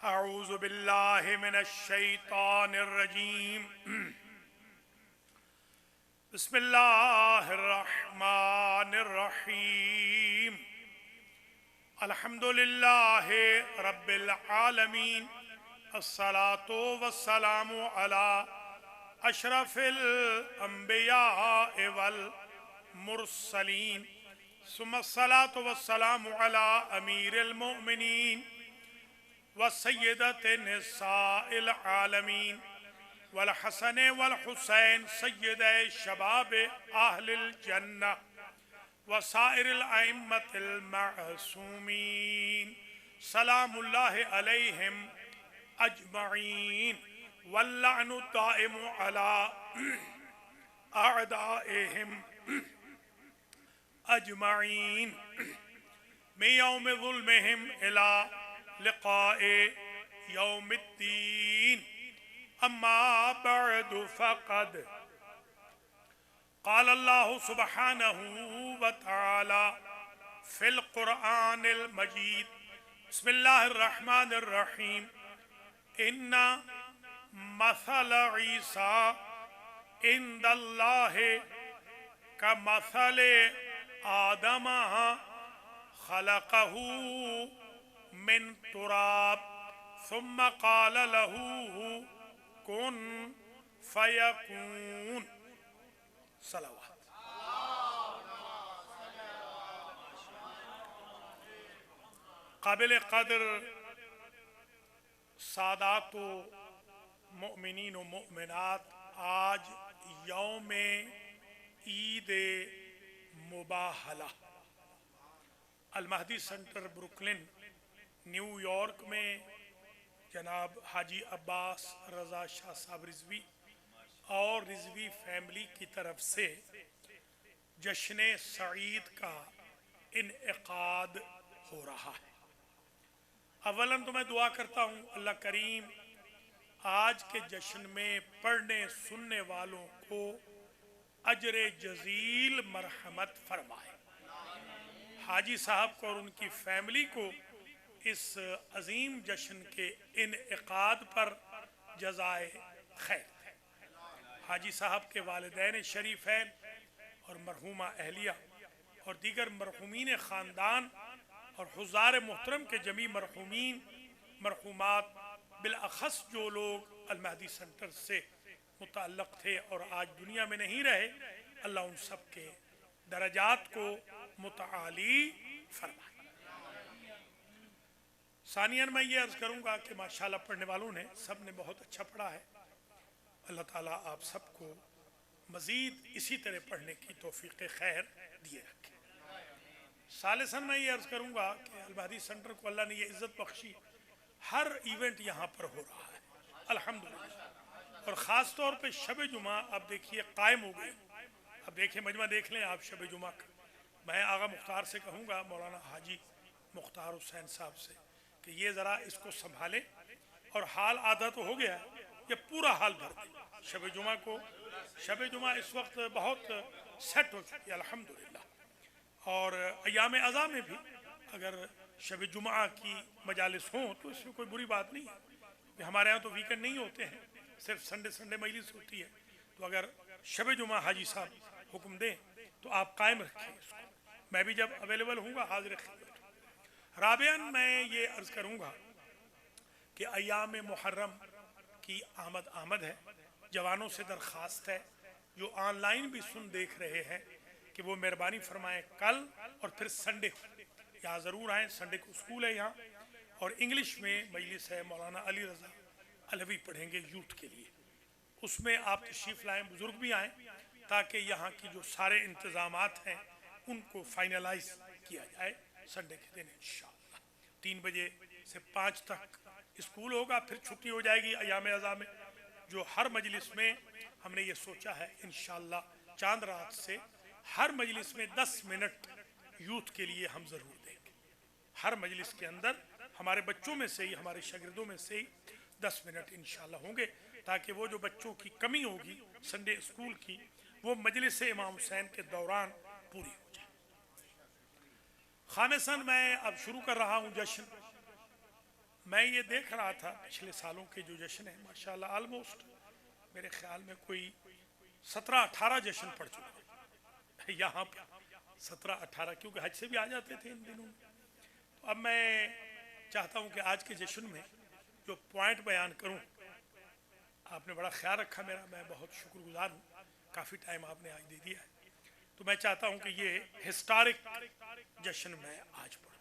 اعوذ باللہ من الشیطان الرجیم بسم اللہ الرحمن الرحیم الحمد للہ رب العالمین الصلاة والسلام علی اشرف الانبیاء والمرسلین ثم الصلاة والسلام علی امیر المؤمنین وسیدت نساء العالمین والحسن والحسین سید شباب اہل الجنہ وسائر الائمۃ المعصومین سلام اللہ علیہم اجمعین واللعن الدائم علی اعدائہم اجمعین من یوم ظلمہم الى لقاء یوم الدین اما بعد فقد قال اللہ سبحانہ وتعالی فی القرآن المجید بسم اللہ الرحمن الرحیم ان مثل عیسیٰ عند اللہ کمثل آدم خلقہ من تراب ثم قال له كن فيكون صلوات قابل قدر سادات و مؤمنین و مؤمنات، آج یوم عید مباہلہ المہدی سینٹر بروکلن نیو یارک میں جناب حاجی عباس رضا شاہ صاحب رضوی اور رضوی فیملی کی طرف سے جشن سعید کا انعقاد ہو رہا ہے۔ اولاً تو میں دعا کرتا ہوں اللہ کریم آج کے جشن میں پڑھنے سننے والوں کو اجر جزیل مرحمت فرمائے، حاجی صاحب کو اور ان کی فیملی کو اس عظیم جشن کے انعقاد پر جزائے خیر، حاجی صاحب کے والدین شریفین اور مرحومہ اہلیہ اور دیگر مرحومین خاندان اور حضار محترم کے جمیع مرحومین مرحومات، بالاخص جو لوگ المہدی سینٹر سے متعلق تھے اور آج دنیا میں نہیں رہے، اللہ ان سب کے درجات کو متعالی فرمائے۔ ثانیاً میں یہ عرض کروں گا کہ ماشاءاللہ پڑھنے والوں نے سب نے بہت اچھا پڑھا ہے، اللہ تعالیٰ آپ سب کو مزید اسی طرح پڑھنے کی توفیق خیر دیے رکھے۔ ثالثاً میں یہ عرض کروں گا کہ المہدی سینٹر کو اللہ نے یہ عزت بخشی، ہر ایونٹ یہاں پر ہو رہا ہے الحمدللہ، اور خاص طور پہ شب جمعہ آپ دیکھیے قائم ہو گئی۔ اب دیکھیں مجمع دیکھ لیں آپ شب جمعہ کا، میں آغا مختار سے کہوں گا، مولانا حاجی مختار حسین صاحب سے، کہ یہ ذرا اس کو سنبھالے، اور حال آدھا تو ہو گیا، یہ پورا حال بھر دے۔ شب جمعہ کو، شب جمعہ اس وقت بہت سیٹ ہو چکی ہے الحمدللہ، اور ایام ازاں میں بھی اگر شب جمعہ کی مجالس ہوں تو اس میں کوئی بری بات نہیں ہے، کہ ہمارے ہاں تو ویکنڈ نہیں ہوتے ہیں، صرف سنڈے مجلس ہوتی ہے، تو اگر شب جمعہ حاجی صاحب حکم دیں تو آپ قائم رکھیں اس کو، میں بھی جب اویلیبل ہوں گا حاضر خدمت۔ رابعاً میں یہ عرض کروں گا کہ ایام محرم کی آمد ہے، جوانوں سے درخواست ہے جو آن لائن بھی سن دیکھ رہے ہیں کہ وہ مہربانی فرمائیں کل اور پھر سنڈے کو یہاں ضرور آئیں، سنڈے کو اسکول ہے یہاں، اور انگلش میں مجلس ہے، مولانا علی رضا علوی پڑھیں گے یوتھ کے لیے، اس میں آپ تشریف لائیں، بزرگ بھی آئیں، تاکہ یہاں کی جو سارے انتظامات ہیں ان کو فائنلائز کیا جائے سنڈے کے دن انشاءاللہ۔ 3 بجے سے 5 تک اسکول ہوگا، پھر چھٹی ہو جائے گی ایام ازاں میں، جو ہر مجلس میں ہم نے یہ سوچا ہے انشاءاللہ چاند رات سے ہر مجلس میں 10 منٹ یوتھ کے لیے ہم ضرور دیں گے، ہر مجلس کے اندر ہمارے بچوں میں سے ہی، ہمارے شاگردوں میں سے ہی 10 منٹ انشاءاللہ ہوں گے، تاکہ وہ جو بچوں کی کمی ہوگی سنڈے اسکول کی وہ مجلس امام حسین کے دوران پوری ہو جائے۔ خامساً میں اب شروع کر رہا ہوں جشن میں یہ دیکھ رہا تھا پچھلے سالوں کے جو جشن ہیں ماشاءاللہ آلموسٹ میرے خیال میں کوئی 17-18 جشن پڑ چکے ہیں یہاں پہ 17-18 کیونکہ حج سے بھی آ جاتے تھے ان دنوں میں. تو اب میں چاہتا ہوں کہ آج کے جشن میں جو پوائنٹ بیان کروں آپ نے بڑا خیال رکھا میرا میں بہت شکر گزار ہوں کافی ٹائم آپ نے آج دے دیا ہے تو میں چاہتا ہوں کہ یہ ہسٹورک جشن میں آج پڑھوں.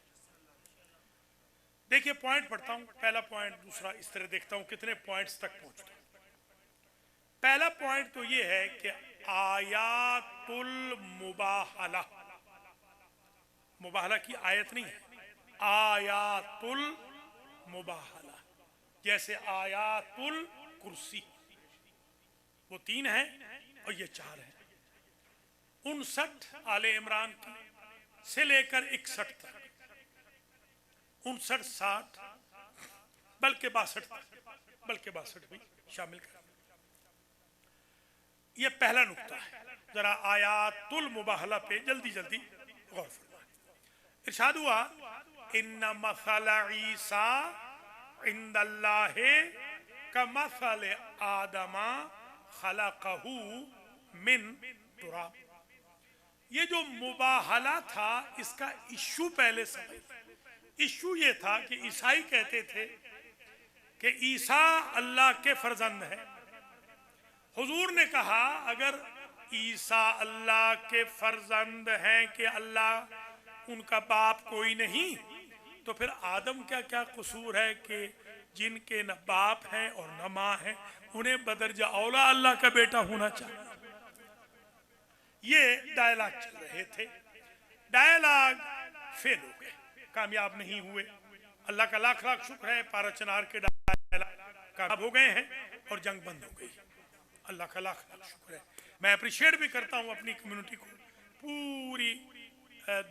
دیکھیے پوائنٹ پڑھتا ہوں پہلا پوائنٹ دوسرا اس طرح دیکھتا ہوں کتنے پوائنٹس تک پہنچتا ہوں. پہلا پوائنٹ تو یہ ہے کہ آیات المباہلہ مباہلہ کی آیت نہیں ہے آیات المباہلہ جیسے آیات الکرسی وہ 3 ہیں اور یہ 4 ہیں 59 آل عمران کی سے لے کر 61 تک 59 60 بلکہ 62 بھی شامل کر. یہ پہلا نقطہ ہے ذرا آیات المباہلہ پہ جلدی غور فرمائیں. ارشاد ہوا ان مثل عیسیٰ عند اللہ کمثل آدم خلقہ من تراب. یہ جو مباہلہ تھا اس کا ایشو پہلے سمجھ. ایشو یہ تھا کہ عیسائی کہتے تھے کہ عیسیٰ اللہ کے فرزند ہے. حضور نے کہا اگر عیسیٰ اللہ کے فرزند ہیں کہ اللہ ان کا باپ کوئی نہیں تو پھر آدم کیا قصور ہے کہ جن کے نہ باپ ہیں اور نہ ماں ہیں انہیں بدرجہ اولا اللہ کا بیٹا ہونا چاہیے. یہ ڈائلاگ چل رہے تھے. ڈائلاگ فیل ہو گئے کامیاب نہیں ہوئے. اللہ کا لاکھ شکر ہے پارا چنار کے ڈائلاگ کامیاب ہو گئے ہیں اور جنگ بند ہو گئی. اللہ کا لاکھ شکر ہے. میں اپریشیٹ بھی کرتا ہوں اپنی کمیونٹی کو پوری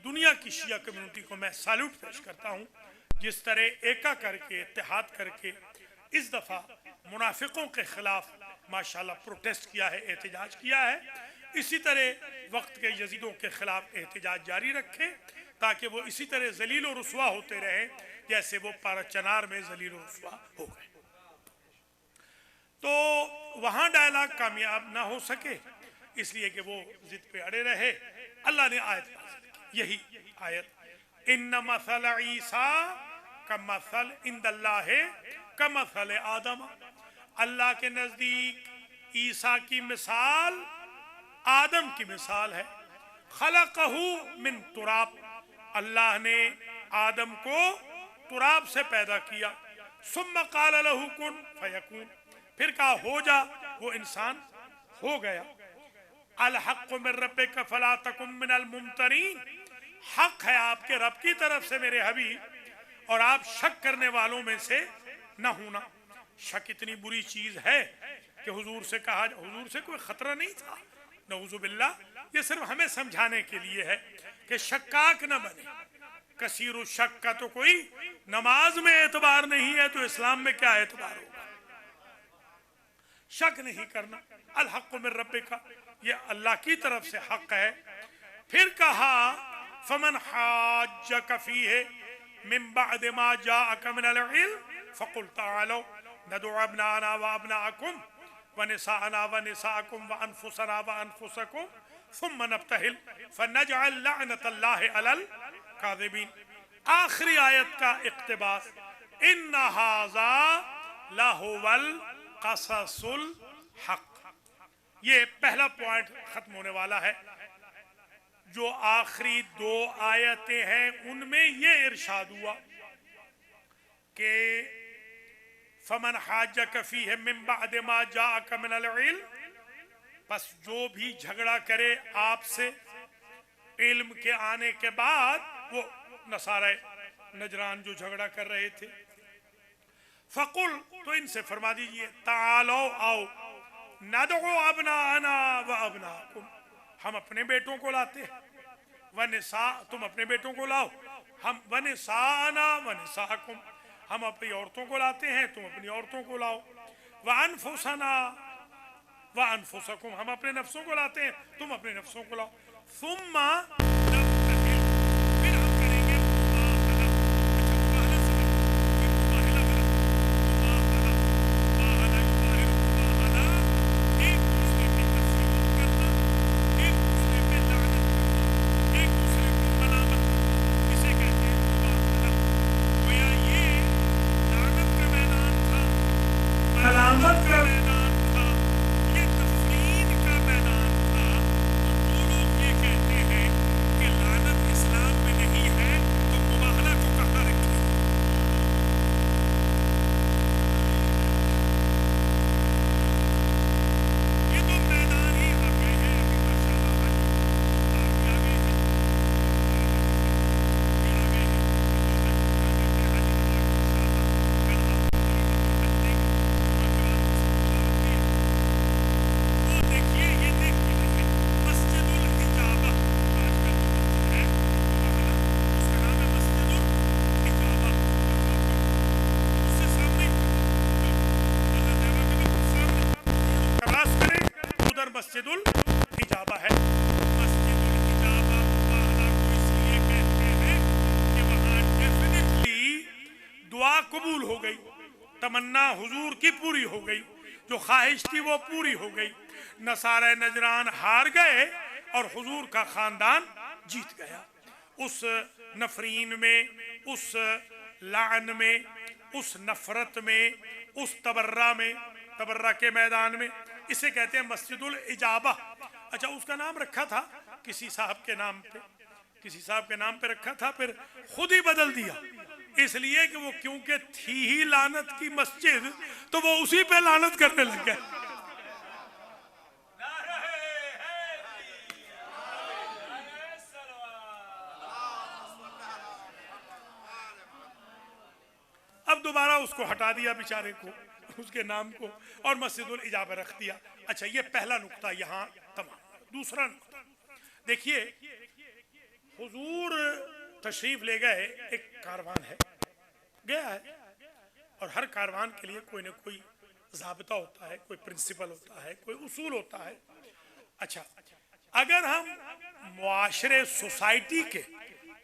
دنیا کی شیعہ کمیونٹی کو میں سالوٹ پیش کرتا ہوں جس طرح ایکا کر کے اتحاد کر کے اس دفعہ منافقوں کے خلاف ماشاءاللہ پروٹیسٹ کیا ہے احتجاج کیا ہے. اسی طرح وقت کے یزیدوں کے خلاف احتجاج جاری رکھیں تاکہ وہ اسی طرح ذلیل و رسوا ہوتے رہیں جیسے وہ پارا چنار میں ذلیل و رسوا ہو گئے. تو وہاں ڈائلاگ کامیاب نہ ہو سکے اس لیے کہ وہ ضد پہ اڑے رہے. اللہ نے آیت یہی آیت ان مثل عیسیٰ کمثل عند اللہ کمثل آدم. اللہ کے نزدیک عیسیٰ کی مثال آدم کی مثال ہے. خلقہ من تراب اللہ نے آدم کو تراب سے پیدا کیا. ثم قال له کن فیکون پھر کہا ہو جا وہ انسان ہو گیا. الحق من ربک فلا تکن من الممترین حق ہے آپ کے رب کی طرف سے میرے حبیب اور آپ شک کرنے والوں میں سے نہ ہونا. شک اتنی بری چیز ہے کہ حضور سے کہا حضور سے کوئی خطرہ نہیں تھا نعوذ باللہ. یہ صرف ہمیں سمجھانے کے لیے ہے کہ شکاک نہ بنے. کثیر الشک کا تو کوئی نماز میں اعتبار نہیں ہے تو اسلام میں کیا اعتبار ہوگا. شک نہیں کرنا. الحق من ربک یہ اللہ کی طرف سے حق ہے. پھر کہا فمن حاجک فیہ من بعد ما جاءک من العلم فقل تعالوا ندعو ابناءنا وابناءکم ونساءنا ونساءکم وانفسنا وانفسکم ثم نبتہل فنجعل لعنت اللہ علی الکاذبین. آخری آیت کا اقتباس ان ھذا لہو القصص الحق. یہ پہلا پوائنٹ ختم ہونے والا ہے. جو آخری 2 آیتیں ہیں ان میں یہ ارشاد ہوا کہ فمن حاجک فیہ من بعد ما جاءک من العلم پس جو بھی جھگڑا کرے آپ سے علم کے آنے کے بعد وہ نصارہ نجران جو جھگڑا کر رہے تھے فقل تو ان سے فرما دیجئے تعالو آؤ ندعو ابناءنا و ابناءکم ہم اپنے بیٹوں کو لاتے ہیں ونساء تم اپنے بیٹوں کو لاؤ ہم ونساءنا ونساءکم ہم اپنی عورتوں کو لاتے ہیں تم اپنی عورتوں کو لاؤ وانفسنا وانفسکم ہم اپنے نفسوں کو لاتے ہیں تم اپنے نفسوں کو لاؤ ثم پھر ہم کریں گے مسجد الإجابہ ہے. مسجد الإجابہ مبارک کو اس لیے کہتے ہیں کہ وہاں ڈیفینیٹلی دعا قبول ہو گئی, تمنا حضور کی پوری ہو گئی, جو خواہش تھی وہ پوری ہو گئی. نصارہ نجران ہار گئے اور حضور کا خاندان جیت گیا. اس نفرین میں, اس لعن میں, اس نفرت میں, اس تبرہ میں, تبرہ کے میدان میں, اسے کہتے ہیں مسجد الإجابہ. اچھا, اس کا نام رکھا تھا کسی صاحب کے نام پہ, کسی صاحب کے نام پہ رکھا تھا, پھر خود ہی بدل دیا, اس لیے کہ وہ کیونکہ تھی ہی لعنت کی مسجد تو وہ اسی پہ لعنت کرنے لگ گئے. اب دوبارہ اس کو ہٹا دیا بیچارے کو, اس کے نام کو, اور مسجد الإجابہ رکھ دیا. اچھا, یہ پہلا نقطہ یہاں تمام. دوسرا نقطہ دیکھیے, حضور تشریف لے گئے, ایک کاروان ہے, گیا ہے, اور ہر کاروان کے لیے کوئی نہ کوئی ضابطہ ہوتا ہے, کوئی پرنسپل ہوتا ہے, کوئی اصول ہوتا ہے. اچھا, اگر ہم معاشرے سوسائٹی کے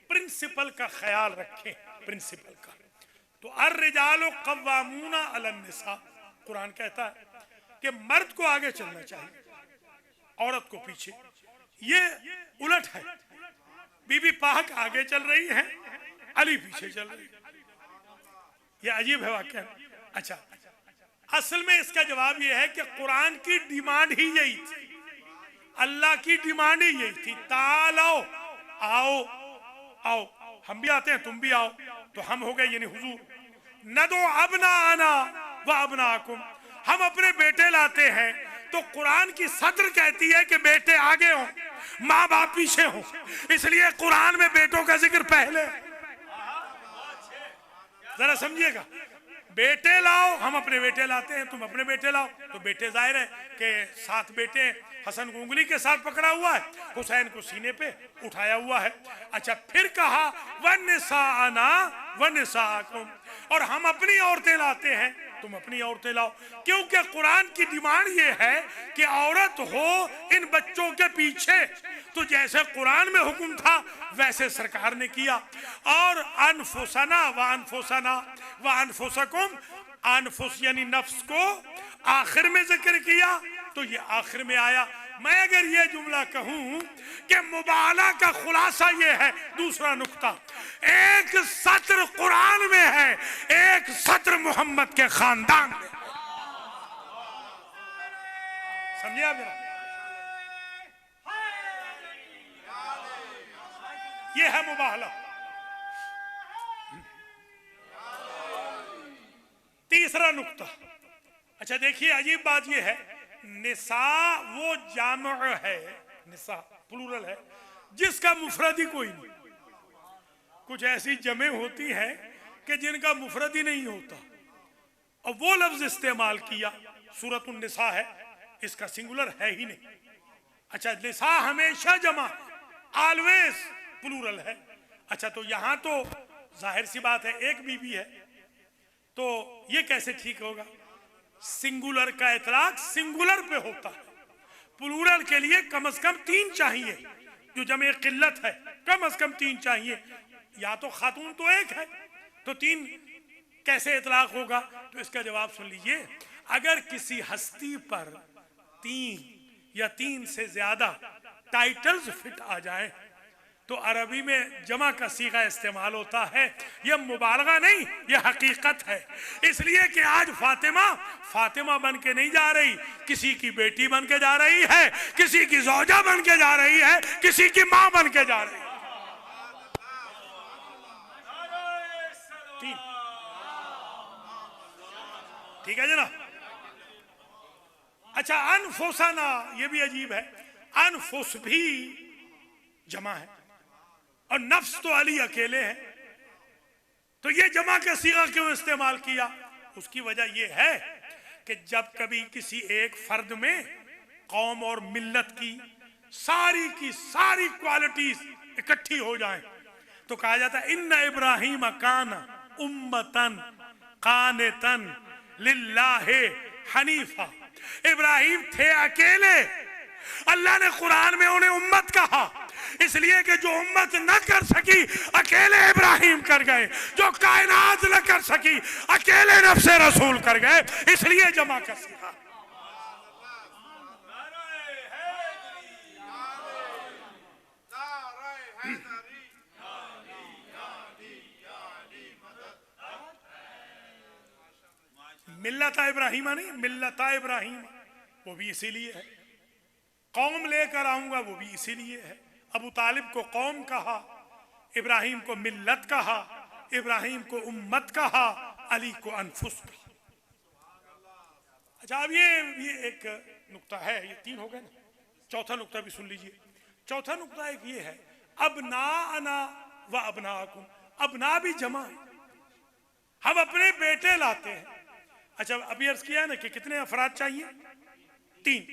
پرنسپل کا خیال رکھیں, پرنسپل کا, تو الرجال قوامون علی النساء, قرآن کہتا ہے کہ مرد کو آگے چلنا چاہیے, عورت کو پیچھے. یہ الٹ ہے, بی بی پاک آگے چل رہی ہیں, علی پیچھے چل رہی ہیں. یہ عجیب ہے واقعہ. اچھا, اصل میں اس کا جواب یہ ہے کہ قرآن کی ڈیمانڈ ہی یہی تھی, اللہ کی ڈیمانڈ ہی یہی تھی, تعالو, آؤ آؤ, ہم بھی آتے ہیں تم بھی آؤ. تو ہم ہو گئے یعنی حضور, ندعو ابناءنا و ابناءکم, ہم اپنے بیٹے لاتے ہیں. تو قرآن کی صدر کہتی ہے کہ بیٹے آگے ہوں, ماں باپ پیچھے ہوں, اس لیے قرآن میں بیٹوں کا ذکر پہلے. ذرا سمجھیے گا, بیٹے لاؤ, ہم اپنے بیٹے لاتے ہیں, تم اپنے بیٹے لاؤ. تو بیٹے ظاہر ہے کہ 7 بیٹے حسن کو انگلی کے ساتھ پکڑا ہوا ہے, حسین کو سینے پہ اٹھایا ہوا ہے. اچھا, پھر کہا وَنِسَاءَنَا وَنِسَاءَكُمْ, اور ہم اپنی عورتیں لاتے ہیں, تم اپنی عورتیں لاؤ. کیونکہ قرآن کی ڈیمانڈ یہ ہے کہ عورت ہو ان بچوں کے پیچھے. تو جیسے قرآن میں حکم تھا ویسے سرکار نے کیا. اور انفسنا وانفسنا وانفسکم, انفس یعنی نفس کو آخر میں ذکر کیا, تو یہ آخر میں آیا. میں اگر یہ جملہ کہوں کہ مبالغہ کا خلاصہ یہ ہے, دوسرا نقطہ, ایک سطر قرآن میں ہے, ایک سطر محمد کے خاندان میں. سمجھے میرا؟ یہ ہے مبالغہ. تیسرا نقطہ. اچھا دیکھیے, عجیب بات یہ ہے, نساء وہ جامع ہے, نساء پلورل ہے, جس کا مفرد ہی کوئی نہیں. کچھ ایسی جمع ہوتی ہیں کہ جن کا مفرد ہی نہیں ہوتا, اور وہ لفظ استعمال کیا. سورۃ النساء ہے, اس کا سنگولر ہے ہی نہیں. اچھا, نساء ہمیشہ جمع, آلویز پلورل ہے. اچھا, تو یہاں تو ظاہر سی بات ہے ایک بیوی ہے, تو یہ کیسے ٹھیک ہوگا؟ سنگولر کا اطلاق سنگولر پہ ہوتا ہے, پلورل کے لیے کم از کم 3 چاہیے, جو جمع قلت ہے کم از کم 3 چاہیے. یا تو خاتون تو ایک ہے, تو 3 کیسے اطلاق ہوگا؟ تو اس کا جواب سن لیجئے. اگر کسی ہستی پر 3 یا 3 سے زیادہ ٹائٹلز فٹ آ جائیں تو عربی میں جمع کا صیغہ استعمال ہوتا ہے. یہ مبالغہ نہیں, یہ حقیقت ہے. اس لیے کہ آج فاطمہ بن کے نہیں جا رہی, کسی کی بیٹی بن کے جا رہی ہے, کسی کی زوجہ بن کے جا رہی ہے, کسی کی ماں بن کے جا رہی ہے. ٹھیک ہے جناب. اچھا, انفسنا, یہ بھی عجیب ہے, انفس بھی جمع ہے, اور نفس تو علی اکیلے ہیں. تو یہ جمع کا صیغہ کیوں استعمال کیا؟ اس کی وجہ یہ ہے کہ جب کبھی کسی ایک فرد میں قوم اور ملت کی ساری کوالٹیز اکٹھی ہو جائیں تو کہا جاتا ہے ان ابراہیم کان امتن قانتن للہ حنیفہ. ابراہیم تھے اکیلے اللہ نے قرآن میں انہیں امت کہا اس لیے کہ جو امت نہ کر سکی اکیلے ابراہیم کر گئے، جو کائنات نہ کر سکی اکیلے نفس رسول کر گئے، اس لیے جمع کر سکا۔ ملت ابراہیمہ نہیں، ملت ابراہیم، وہ بھی اسی لیے ہے۔ قوم لے کر آؤں گا، وہ بھی اسی لیے ہے۔ ابو طالب کو قوم کہا، ابراہیم کو ملت کہا، ابراہیم کو امت کہا، علی کو انفس کہا۔ اچھا اب یہ ایک نقطہ ہے، یہ 3 ہو گئے نا، چوتھا نقطہ بھی سن لیجئے۔ چوتھا نقطہ ایک یہ ہے، ابناءنا و ابناءکم، ابنا بھی جمع ہے، ہم اپنے بیٹے لاتے ہیں۔ اچھا ابھی عرض کیا ہے نا کہ کتنے افراد چاہیے؟ 3۔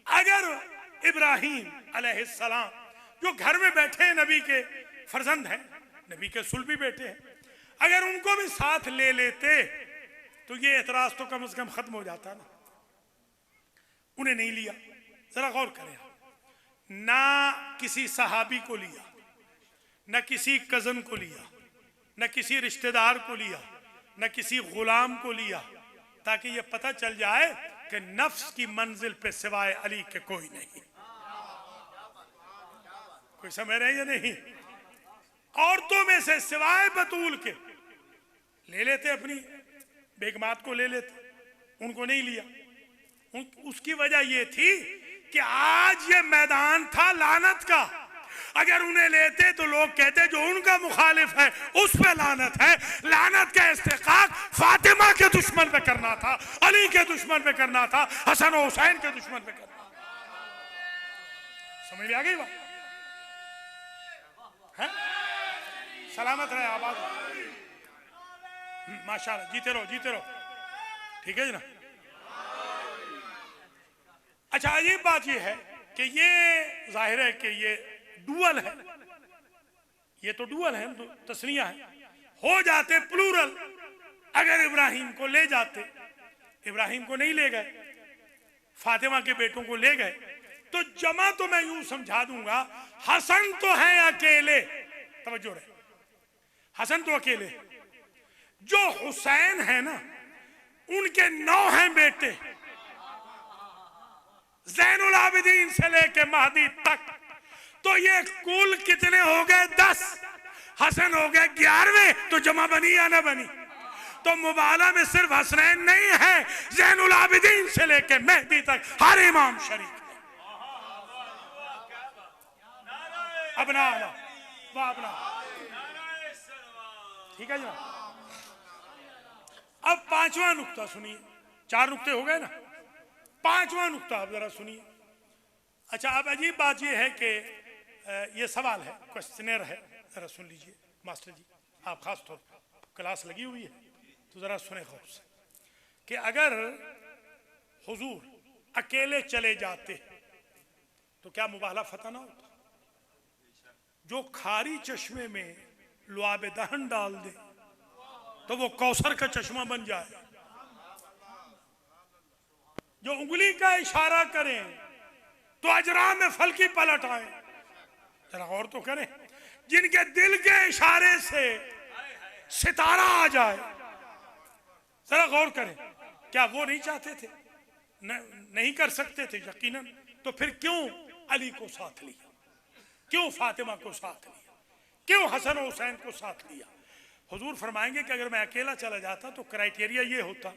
اگر ابراہیم علیہ السلام جو گھر میں بیٹھے ہیں، نبی کے فرزند ہیں، نبی کے صلبی بیٹے ہیں، اگر ان کو بھی ساتھ لے لیتے تو یہ اعتراض تو کم از کم ختم ہو جاتا نا۔ انہیں نہیں لیا۔ ذرا غور کریں، نہ کسی صحابی کو لیا، نہ کسی کزن کو لیا، نہ کسی رشتہ دار کو لیا، نہ کسی غلام کو لیا، تاکہ یہ پتہ چل جائے کہ نفس کی منزل پہ سوائے علی کے کوئی نہیں۔ کوئی سمجھ رہے ہیں یا نہیں؟ عورتوں میں سے سوائے بطول کے لے لیتے، اپنی بیگمات کو لے لیتے، ان کو نہیں لیا۔ اس کی وجہ یہ تھی کہ آج یہ میدان تھا لعنت کا، اگر انہیں لیتے تو لوگ کہتے جو ان کا مخالف ہے اس پہ لعنت ہے۔ لعنت کا استحقاق فاطمہ کے دشمن پہ کرنا تھا، علی کے دشمن پہ کرنا تھا، حسن و حسین کے دشمن پہ کرنا تھا۔ سمجھ میں آ گئی بات؟ سلامت رہے، آباد ماشاءاللہ، جیتے رہو جیتے رہو، ٹھیک ہے جی نا۔ اچھا عجیب بات یہ ہے کہ یہ ظاہر ہے کہ یہ ڈوئل ہے، یہ تو ڈوئل ہے، تسنیہ ہے، ہو جاتے پلورل۔ اگر ابراہیم کو لے جاتے، ابراہیم کو نہیں لے گئے، فاطمہ کے بیٹوں کو لے گئے، تو جمع تو میں یوں سمجھا دوں گا، حسن تو ہیں اکیلے، توجہ رہے، حسن تو اکیلے، جو حسین ہے نا ان کے 9 ہیں بیٹے، زین العابدین سے لے کے مہدی تک، تو یہ کل کتنے ہو گئے؟ 10۔ حسن ہو گئے 11ویں، تو جمع بنی یا نہ بنی؟ تو مبالغہ میں صرف حسنین نہیں ہے، زین العابدین سے لے کے مہدی تک ہر امام شریف ہے۔ ابنا وہ ابنا، ٹھیک ہے جی۔ اب 5واں نقطہ سنیے، 4 نقطے ہو گئے نا، 5واں نقطہ اب ذرا سنیے۔ اچھا اب عجیب بات یہ ہے کہ یہ سوال ہے، کوشچنر ہے، ذرا سن لیجئے ماسٹر جی، آپ خاص طور پر کلاس لگی ہوئی ہے تو ذرا سنیں غور سے، کہ اگر حضور اکیلے چلے جاتے تو کیا مباہلہ فتح نہ ہوتا؟ جو کھاری چشمے میں لعاب دہن ڈال دے تو وہ کوثر کا چشمہ بن جائے، جو انگلی کا اشارہ کریں تو اجرام میں پھل کی پلٹ آئے، ذرا غور تو کریں، جن کے دل کے اشارے سے ستارہ آ جائے، ذرا غور کریں، کیا وہ نہیں چاہتے تھے؟ نہیں کر سکتے تھے یقیناً، تو پھر کیوں علی کو ساتھ لیا؟ کیوں فاطمہ کو ساتھ لیا؟ کیوں حسن و حسین کو ساتھ لیا؟ حضور فرمائیں گے کہ اگر میں اکیلا چلا جاتا تو کرائیٹیریا یہ ہوتا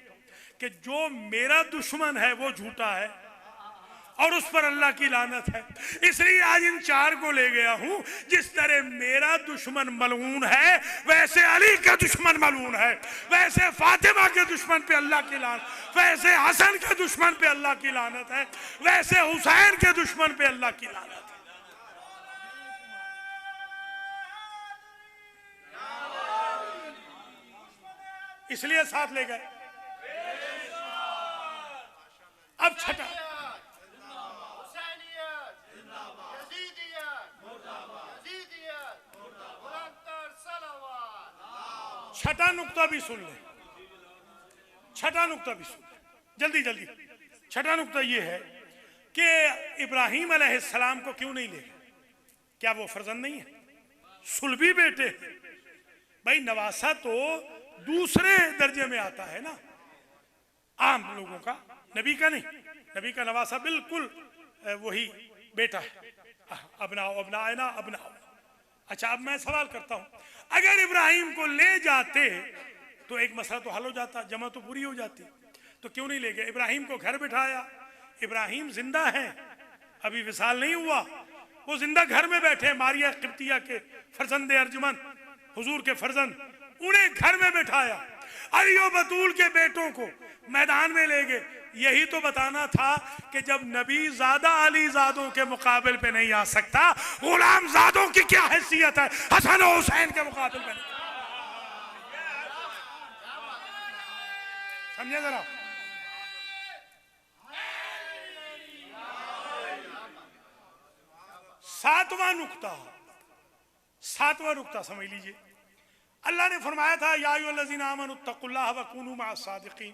کہ جو میرا دشمن ہے وہ جھوٹا ہے اور اس پر اللہ کی لعنت ہے، اس لیے آج ان 4 کو لے گیا ہوں۔ جس طرح میرا دشمن ملعون ہے ویسے علی کا دشمن ملعون ہے، ویسے فاطمہ کے دشمن پہ اللہ کی لعنت، ویسے حسن کے دشمن پہ اللہ کی لعنت ہے، ویسے حسین کے دشمن پہ اللہ کی لعنت ہے۔ اس لیے ساتھ لے گئے۔ اب چھٹا نقطہ بھی سن لیں، چھٹا نقطہ بھی سن لیں، جلدی جلدی۔ چھٹا نقطہ یہ ہے کہ ابراہیم علیہ السلام کو کیوں نہیں لے گئے؟ کیا وہ فرزند نہیں ہے؟ سلبی بیٹے ہیں بھائی. نواسا تو دوسرے درجے میں آتا ہے نا عام لوگوں کا، نبی کا نہیں. نبی کا نواسا بالکل وہی بیٹا ہے. ابناؤ ابنائنا ابناؤ. اچھا اب میں سوال کرتا ہوں، اگر ابراہیم کو لے جاتے تو ایک مسئلہ تو حل ہو جاتا، جمع تو پوری ہو جاتی. تو کیوں نہیں لے گئے؟ ابراہیم کو گھر بٹھایا. ابراہیم زندہ ہیں، ابھی وصال نہیں ہوا، وہ زندہ گھر میں بیٹھے. ماریا قبطیہ کے فرزند ارجمن، حضور کے فرزند، انہیں گھر میں بٹھایا. علی و بطول کے بیٹوں کو میدان میں لے گئے. یہی تو بتانا تھا کہ جب نبی زادہ علی زادوں کے مقابل پہ نہیں آ سکتا، غلام زادوں کی کیا حیثیت ہے حسن و حسین کے مقابل پہ نہیں. سمجھے ذرا. ساتواں نقطہ سمجھ لیجئے. اللہ نے فرمایا تھا یا ایھا الذین آمنوا اتقوا اللہ وکونوا مع الصادقین،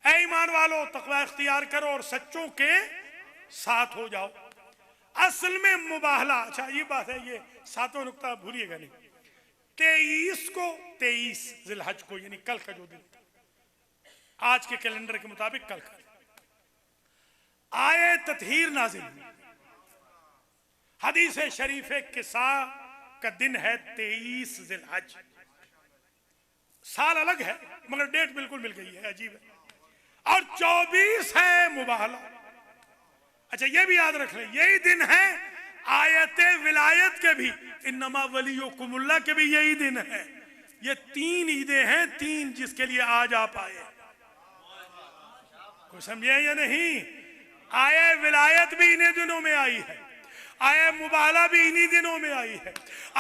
اے ایمان والو تقوی اختیار کرو اور سچوں کے ساتھ ہو جاؤ. اصل میں مباہلہ، اچھا یہ بات ہے، یہ ساتواں نقطہ بھولیے گا نہیں. 23 ذی الحج کو، یعنی کل کا جو دن تھا آج کے کیلنڈر کے مطابق، کل کا آئے تطہیر نازل ہوئی. حدیث شریف کساء کا دن ہے 23 ذی الحج. سال الگ ہے مگر ڈیٹ بالکل مل گئی ہے، عجیب ہے. اور 24 ہے مباہلہ. اچھا یہ بھی یاد رکھ لیں، یہی دن ہے آیت ولایت کے بھی، انما ولیکم اللہ کے بھی یہی دن ہے. یہ 3 عیدیں ہیں، 3 جس کے لیے آج آپ آئے. کوئی سمجھے یا نہیں؟ آئے ولایت بھی انہیں دنوں میں آئی ہے، آئے مباہلہ بھی انہی دنوں میں آئی ہے،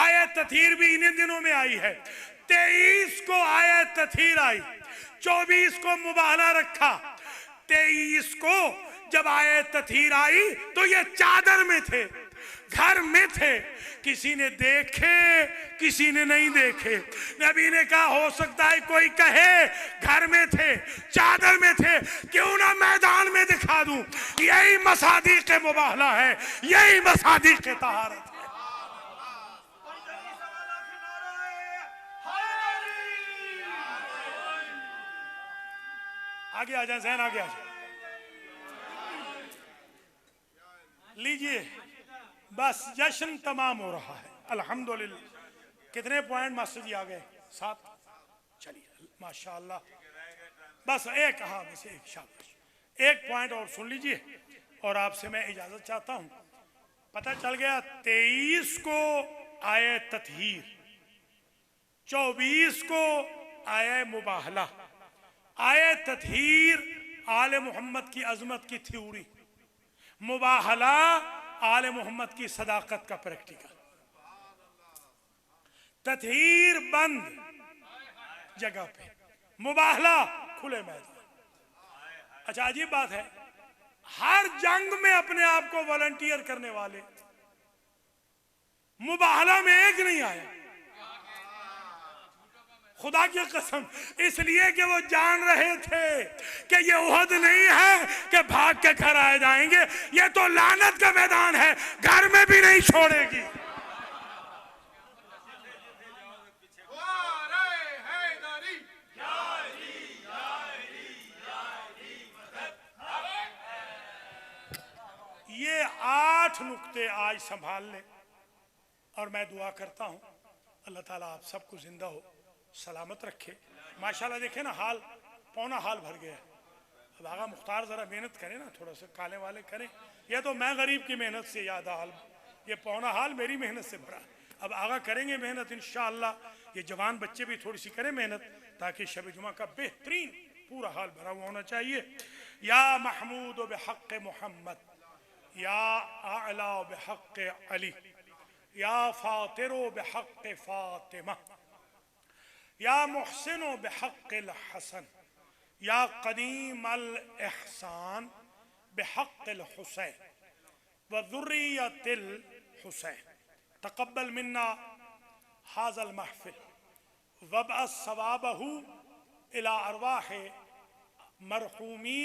آئے تطہیر بھی انہی دنوں میں آئی ہے. 23 کو آئے تطہیر آئی، 24 کو مباہلہ رکھا. 23 کو جب آئے تطہیر آئی تو یہ چادر میں تھے، گھر میں تھے. کسی نے دیکھے کسی نے نہیں دیکھے. نبی نے کہا ہو سکتا ہے کوئی کہے گھر میں تھے، چادر میں تھے، کیوں نہ میدان میں دکھا دوں. یہی مصادیق مباہلہ ہے، یہی مصادیق طہارت ہے. آگے آ جائیں ذہن، آگے آ جائیں. لیجئے بس جشن تمام ہو رہا ہے الحمدللہ. کتنے پوائنٹ ماسٹر جی آ گئے؟ 7. چلیے ماشاءاللہ. بس ایک، ہاں بس ایک، شاباش. ایک پوائنٹ اور سن لیجئے اور آپ سے میں اجازت چاہتا ہوں. پتہ چل گیا 23 کو آئے تطہیر، 24 کو آئے مباہلہ. آئے تطہیر آل محمد کی عظمت کی تھیوری، مباہلہ آل محمد کی صداقت کا پریکٹیکل. تطہیر بند جگہ پہ، مباہلہ کھلے میدان. اچھا عجیب بات ہے، ہر جنگ میں اپنے آپ کو والنٹیئر کرنے والے مباہلہ میں ایک نہیں آیا. خدا کی قسم، اس لیے کہ وہ جان رہے تھے کہ یہ احد نہیں ہے کہ بھاگ کے گھر آئے جائیں گے، یہ تو لعنت کا میدان ہے، گھر میں بھی نہیں چھوڑے گی. یہ 8 نقطے آج سنبھال لیں اور میں دعا کرتا ہوں اللہ تعالیٰ آپ سب کو زندہ ہو سلامت رکھے. ماشاءاللہ دیکھیں نا، حال پونا حال بھر گیا. اب آقا مختار ذرا محنت کریں نا، تھوڑا سا کالے والے کریں. یہ تو میں غریب کی محنت سے یاد حال، یہ پونا حال میری محنت سے بھرا. اب آقا کریں گے محنت انشاءاللہ. یہ جوان بچے بھی تھوڑی سی کریں محنت تاکہ شب جمعہ کا بہترین پورا حال بھرا ہوا ہونا چاہیے. یا محمود بحق محمد، یا اعلی بحق علی، یا فاطر بحق فاطمہ، یا محسن بحق الحسن، یا قدیم الاحسان بحق الحسین وذریت الحسین. تقبل منا هذا المحفل وابعث ثوابه الى ارواح مرحومی